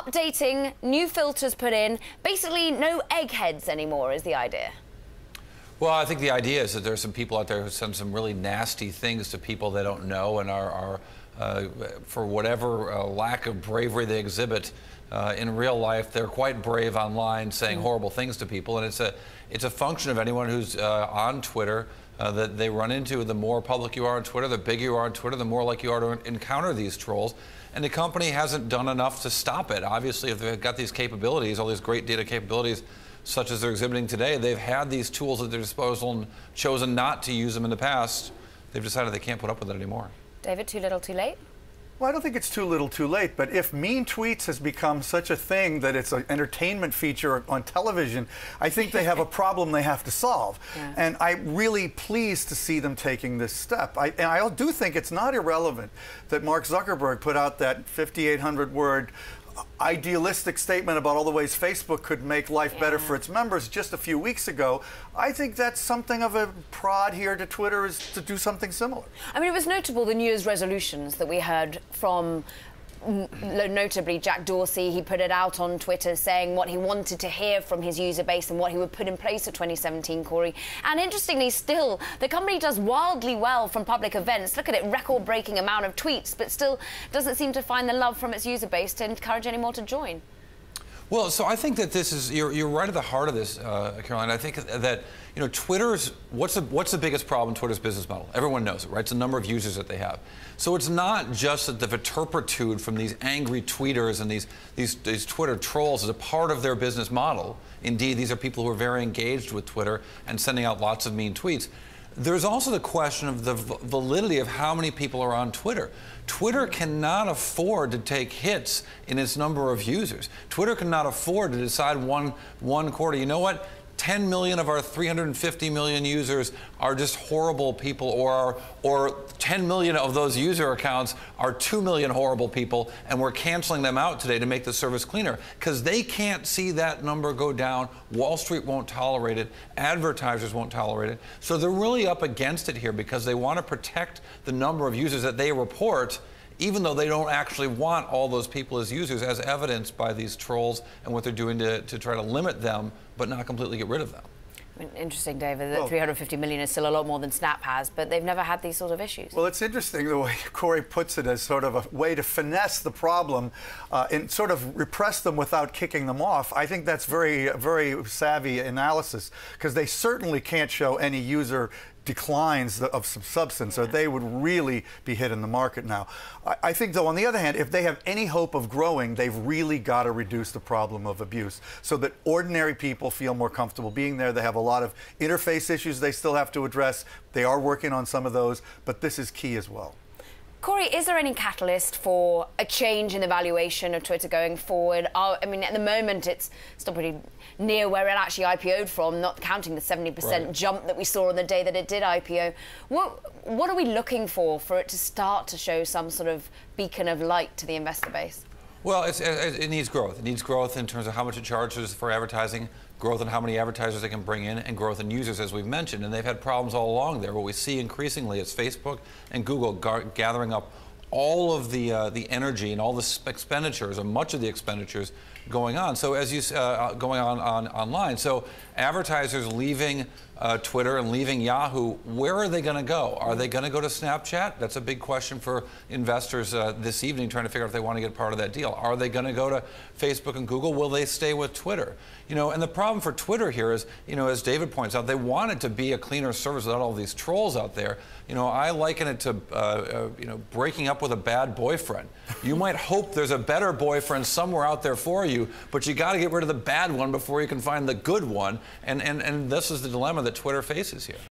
updating, new filters put in, basically no eggheads anymore is the idea. Well, I think the idea is that there's some people out there who send some really nasty things to people they don't know and are for whatever lack of bravery they exhibit in real life, they're quite brave online saying horrible things to people. And it's a function of anyone who's on Twitter that they run into. The more public you are on Twitter, the bigger you are on Twitter, the more likely you are to encounter these trolls. And the company hasn't done enough to stop it. Obviously, if they've got these capabilities, all these great data capabilities, such as they're exhibiting today, they've had these tools at their disposal and chosen not to use them in the past. They've decided they can't put up with it anymore. David, too little, too late? Well, I don't think it's too little, too late, but if mean tweets has become such a thing that it's an entertainment feature on television, I think they have a problem they have to solve. Yeah. And I'm really pleased to see them taking this step. And I do think it's not irrelevant that Mark Zuckerberg put out that 5,800-word idealistic statement about all the ways Facebook could make life better for its members just a few weeks ago. I think that's something of a prod here to Twitter, is to do something similar. I mean, it was notable, the New Year's resolutions that we heard from, notably Jack Dorsey. He put it out on Twitter saying what he wanted to hear from his user base and what he would put in place for 2017, Corey. And interestingly, still, the company does wildly well from public events. Look at it, record-breaking amount of tweets, but still doesn't seem to find the love from its user base to encourage any more to join. Well, so I think that this is, you're right at the heart of this, Caroline. I think that, you know, Twitter's, what's the biggest problem in Twitter's business model? Everyone knows it, right? It's the number of users that they have. So it's not just that the vitupertude from these angry tweeters and these Twitter trolls is a part of their business model. Indeed, these are people who are very engaged with Twitter and sending out lots of mean tweets. There's also the question of the validity of how many people are on Twitter. Twitter cannot afford to take hits in its number of users. Twitter cannot afford to decide one quarter, you know what? 10 million of our 350 million users are just horrible people, or 10 million of those user accounts are 2 million horrible people, and we're canceling them out today to make the service cleaner, because they can't see that number go down. Wall Street won't tolerate it. Advertisers won't tolerate it. So they're really up against it here because they want to protect the number of users that they report, even though they don't actually want all those people as users, as evidenced by these trolls and what they're doing to try to limit them, but not completely get rid of them. Interesting, David, that 350 million is still a lot more than Snap has, but they've never had these sort of issues. Well, it's interesting the way Corey puts it, as sort of a way to finesse the problem and sort of repress them without kicking them off. I think that's very, very savvy analysis, because they certainly can't show any user declines of some substance, or they would really be hitting the market now. I think, though, on the other hand, if they have any hope of growing, they've really got to reduce the problem of abuse so that ordinary people feel more comfortable being there. They have a lot of interface issues they still have to address. They are working on some of those, but this is key as well. Corey, is there any catalyst for a change in the valuation of Twitter going forward? I mean, at the moment, it's still pretty near where it actually IPO'd from, not counting the 70% jump that we saw on the day that it did IPO. What are we looking for it to start to show some sort of beacon of light to the investor base? Well, it needs growth. It needs growth in terms of how much it charges for advertising, growth in how many advertisers they can bring in, and growth in users, as we've mentioned. And they've had problems all along there. What we see increasingly is Facebook and Google gathering up all of the energy and all the expenditures, or much of the expenditures, going on. So as you going on online. So advertisers leaving Twitter and leaving Yahoo, where are they going to go? Are they going to go to Snapchat? That's a big question for investors this evening, trying to figure out if they want to get part of that deal. Are they going to go to Facebook and Google? Will they stay with Twitter? You know, and the problem for Twitter here is, you know, as David points out, they want it to be a cleaner service without all these trolls out there. You know, I liken it to, you know, breaking up with a bad boyfriend. You might hope there's a better boyfriend somewhere out there for you, but you got to get rid of the bad one before you can find the good one. And this is the dilemma that Twitter faces here.